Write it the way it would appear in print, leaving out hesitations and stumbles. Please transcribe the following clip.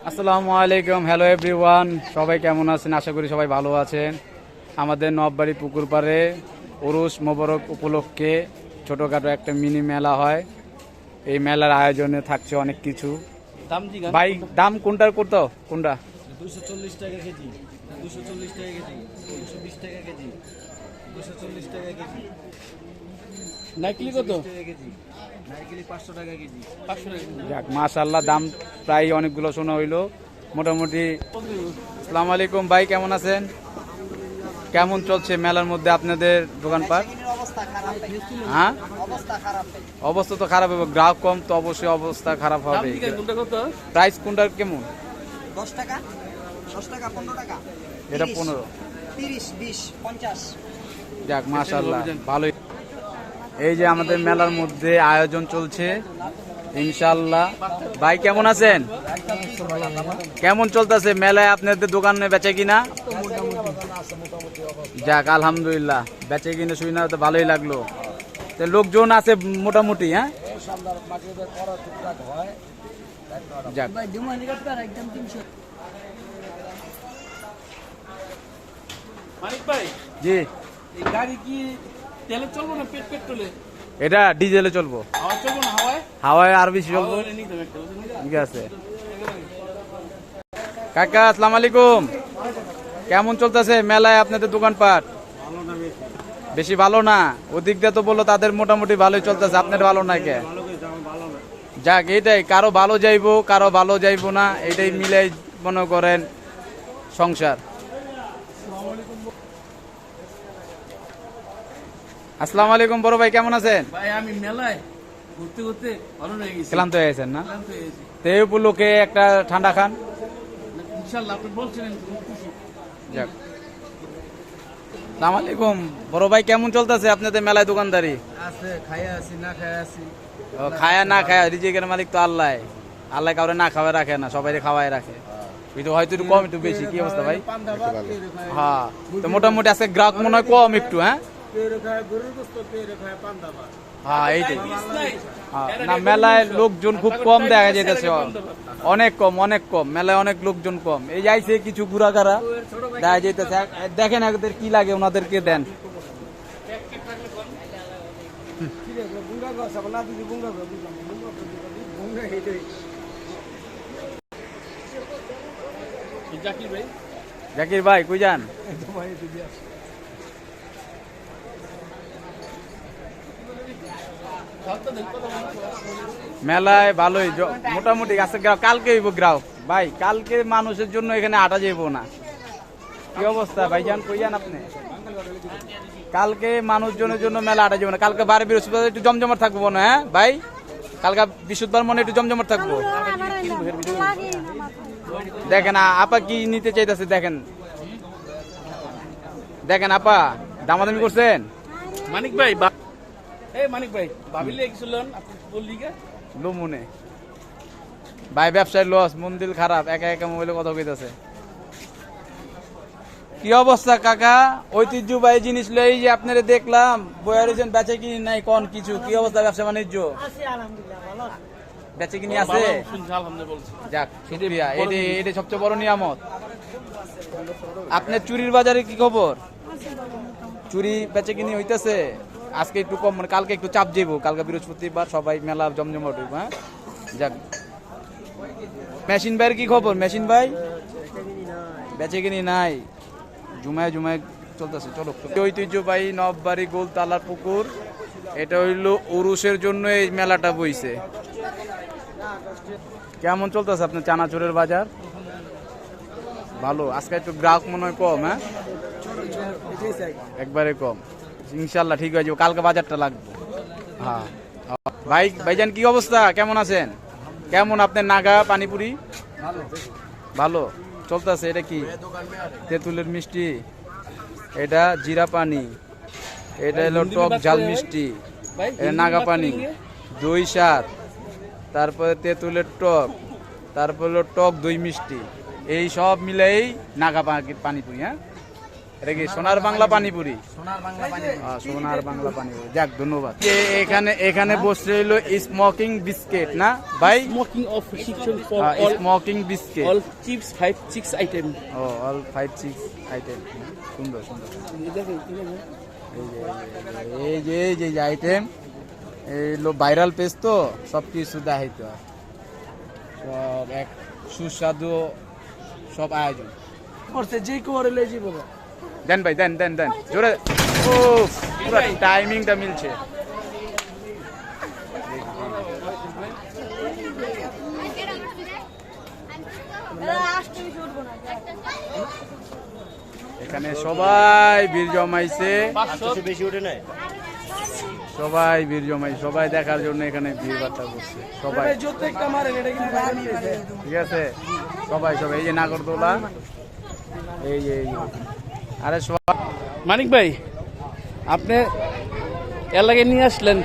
আসসালামু আলাইকুম, hello everyone, সবাই কেমন আছেন? আশা করি সবাই ভালো আছেন। আমাদের নববাড়ি পুকুর পাড়ে উরুস মোবারক উপলক্ষে ছোটোখাটো একটা মিনি মেলা হয়। এই মেলার আয়োজনে থাকছে অনেক কিছু। ভাই দাম কোনটার করতো? কোনটা? 240 টাকা কেজি, 240 টাকা কেজি, 220 টাকা কেজি, 240 টাকা কেজি। নাইকেলি কত টাকা কেজি? নাইকেলি 500 টাকা কেজি। 500 টাকা। যাক, মাশাআল্লাহ, দাম প্রায় অনেকগুলো শোনা হইলো মোটামুটি। আসসালামু আলাইকুম ভাই, কেমন আছেন? কেমন চলছে মেলার মধ্যে আপনাদের দোকানপাট? হ্যাঁ, অবস্থা তো খারাপ হবে, গ্রাহক কম তো অবশ্যই অবস্থা খারাপ হবে। প্রাইস কোনটার কেমন? 10 টাকা, 10 টাকা, 15 টাকা, এটা 15, 30, 20, 50। যাক মাশাআল্লাহ, ভালোই। এই যে আমাদের মেলার মধ্যে আয়োজন চলছে ইনশাআল্লাহ। ভাই কেমন আছেন? কেমন চলতেছে মেলায় আপনাদের দোকানে বেচে কিনা? যাক আলহামদুলিল্লাহ, বেচে কিনা শুই না তো ভালোই লাগলো। তো লোকজন আছে মোটামুটি? হ্যাঁ, যাক। মানিক ভাই, জি, এই গাড়ি কি তেলে চলবো না পেট্রোলে? এটা ডিজেলে চলবো। হাওয়া চলবো না হাওয়ায়? হাওয়ায় আর বেশি চলবো। ঠিক আছে কাকা, আসসালামু আলাইকুম। কেমন চলতেছে মেলায় আপনাদের দোকানপাট? বেশি ভালো না? ওদিক দিয়ে তো বললো তাদের মোটামুটি ভালোই চলতেছে, আপনার ভালো না কে? যাক, এইটাই, কারো ভালো যাইবো কারো ভালো যাইবো না, এটাই মিলাই মনে করেন সংসার। আসসালামু আলাইকুম বড় ভাই, কেমন আছেন? ভাই আমি মেলায় ঘুরতে ঘুরতে ভালো হয়ে গেছি, ক্লান্ত হয়ে গেছেন না? ক্লান্ত হয়ে গেছি। তো এই উপলক্ষে একটা ঠান্ডা খান। ইনশাআল্লাহ আপনি বলছিলেন খুশি। যাক, আসসালামু আলাইকুম বড় ভাই, কেমন চলতেছে আপনাদের মেলায় দোকানদারি? আছে, খায়া আছি না খায়া আছি। ও, খায়া না খায়া, রিজিকের মালিক তো আল্লাহ। আল্লাহ কাউরে না খাওয়াই রাখে না, সবাই খাওয়াই রাখে। একটু হয়তো একটু কম একটু বেশি, কি অবস্থা ভাই? হ্যাঁ, তো মোটামুটি আজকে গ্রাহক মনে হয় কম একটু। হ্যাঁ হ্যাঁ, এইটাই। হ্যাঁ, না মেলায় লোকজন খুব কম দেখা যাইতেছে, অনেক কম অনেক কম, মেলায় অনেক লোকজন কম। এই যাইছে কিছু ঘুরাঘারা দেখা যাইতেছে। দেখেন এদের কি লাগে, ওনাদেরকে দেন। জাকির ভাই কই যান? মেলায় ভালোই মোটামুটি আছে। কালকে হইব গ্রাহক ভাই, কালকে মানুষের জন্য এখানে আটা যাইব না। কি অবস্থা ভাইজান, কই যান আপনি? কালকে মানুষজনের জন্য মেলা আটা যাবো না। কালকে বারে বৃহস্পতিবার একটু জমজমাট থাকবো না? হ্যাঁ ভাই, কালকে বৃহস্পতিবার মনে একটু জমজমাট থাকবো। দেখেন আপা কি নিতে চাইতেছে, দেখেন দেখেন আপা দামাদামি করছেন। মানিক ভাই, এই মানিক ভাই ভাবিলে গেছিলেন আপনি বললি কে লুমুনে ভাই, ব্যবসায় লস, মন্দির খারাপ, একা একা মোবাইলে কথা কইতাছে। কি অবস্থা কাকা? ঐতিহ্যবাহী জিনিস লই যে আপনারা দেখলাম বইয়া রয়েছেন, বেচে কিনি নাই কোন কিছু? কি অবস্থা ব্যবসা বাণিজ্য? বেচে কিনি আছে? যাক শুকরিয়া, এটা সবচেয়ে বড় নিয়ামত। আপনার চুরির বাজারে কি খবর? চুরি বেচে কিনি হইতেছে? আজকে একটু কম, মানে কালকে একটু চাপ যাইব, কালকে বৃহস্পতিবার সবাই মেলা জমজমাট হইব। হ্যাঁ যাক। মেশিন ভাইয়ের কি খবর? মেশিন ভাই বেচে কিনি নাই, জুমায় জুমায় চলতেছে। চলো, ঐতিহ্যবাহী নববাড়ি গোলতালার পুকুর, এটা হইল উরুসের জন্য এই মেলাটা বইছে। কেমন চলতেছে আপনার চানাচুরের বাজার? ভালো। আজকে একটু গ্রাহক মনে হয় কম? হ্যাঁ একবারে কম। ইনশাল্লাহ ঠিক হয়ে যাবে, কালকে বাজারটা লাগবে। হ্যাঁ ভাই, ভাইজান কি অবস্থা, কেমন আছেন? কেমন আপনার নাগা পানিপুরি? ভালো চলতেছে। এটা কি? তেঁতুলের মিষ্টি, এটা জিরা পানি, এটা হলো টক ঝাল মিষ্টি, এটা নাগা পানি, দই স্বাদ, তারপরে তেঁতুলের টক, তারপর হলো টক দই মিষ্টি, এই সব মিলেই নাগা পানিপুরি। হ্যাঁ এটা কি সোনার বাংলা পানিপুরি? সোনার বাংলা পানি সোনার বাংলা পানিপুরি, যাক ধন্যবাদ। এখানে বসে রইলো স্মোকিং বিস্কিট না ভাই? Smoking of section for smoking biscuit, all chips 5-6 item. ও অল 5-6 আইটেম। সুন্দর সুন্দর। এই যে আইটেম এইগুলো ভাইরাল পেজ তো, সব কিছু দেখাইতে হয়, সব এক সুস্বাদু সব আয়োজন। করতে যে করে লই যাবো। দেন ভাই দেন দেন দেন জোরে। ও পুরো টাইমিংটা মিলছে। এখানে সবাই ভিড় জমাইছে, বেশি ওঠে না। সবাই ভিড় জমাই, সবাই দেখার জন্য এখানে ভিড় বার্তা করছে সবাই। ঠিক আছে, সবাই সবাই এই যে নাগরদোলা, এই যে আরে সবাই। মানিক ভাই, আপনি এর লাগে নিয়ে আসলেন